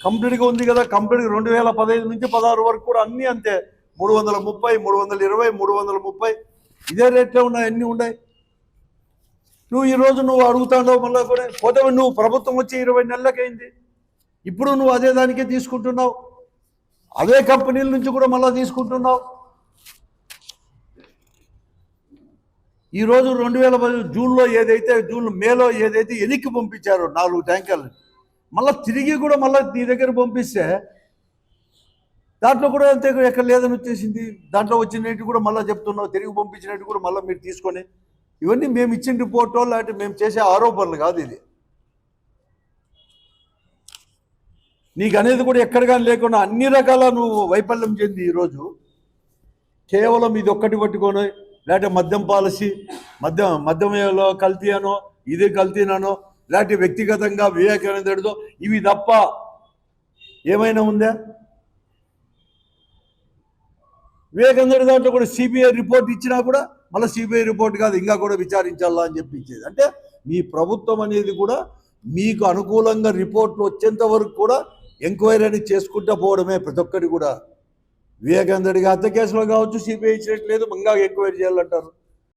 కంప్లీట్గా ఉంది కదా. కంప్లీట్గా 2015 నుంచి 16 వరకు కూడా అన్నీ అంతే. 330, 320, 330 ఇదే రేట్లో ఉన్నాయి, అన్నీ ఉన్నాయి. నువ్వు ఈరోజు నువ్వు అడుగుతాడో మళ్ళీ కూడా పోతే నువ్వు ప్రభుత్వం వచ్చి 20 నెలలకైంది. ఇప్పుడు నువ్వు అదే దానికే తీసుకుంటున్నావు, అదే కంపెనీల నుంచి కూడా మళ్ళీ తీసుకుంటున్నావు. ఈరోజు 2010 జూన్లో ఏదైతే మేలో ఏదైతే వెనక్కి పంపించారో 4 ట్యాంకర్లు మళ్ళీ తిరిగి కూడా మళ్ళీ నీ దగ్గర పంపిస్తే దాంట్లో కూడా అంతే ఎక్కడ లేదని వచ్చేసింది. దాంట్లో వచ్చినట్టు కూడా మళ్ళీ చెప్తున్నావు, తిరిగి పంపించినట్టు కూడా మళ్ళీ మీరు తీసుకొని. ఇవన్నీ మేము ఇచ్చిన రిపోర్టో లేకపోతే మేము చేసే ఆరోపణలు కాదు. ఇది నీకు అనేది కూడా ఎక్కడ కానీ లేకుండా అన్ని రకాల నువ్వు వైఫల్యం చెంది ఈరోజు కేవలం ఇది ఒక్కటి పట్టుకొని లేకపోతే మద్యం పాలసీ, మద్యంలో కల్తీ అనో ఇదే కల్తీనో లేకపోతే వ్యక్తిగతంగా వివేకానందుడితో ఇవి తప్ప ఏమైనా ఉందా? వివేకానందుడి దాంట్లో కూడా సిబిఐ రిపోర్ట్ ఇచ్చినా కూడా మళ్ళీ సిబిఐ రిపోర్ట్ కాదు, ఇంకా కూడా విచారించాలా అని చెప్పి ఇచ్చేది. అంటే మీ ప్రభుత్వం అనేది కూడా మీకు అనుకూలంగా రిపోర్ట్లు వచ్చేంత వరకు కూడా ఎంక్వైరీ అనేది చేసుకుంటూ పోవడమే ప్రతి ఒక్కటి కూడా. వివేకానందుడికి హత్య కేసులో కావచ్చు సిబిఐ ఇచ్చినట్లేదు, ఇంకా ఎంక్వైరీ చేయాలంటారు.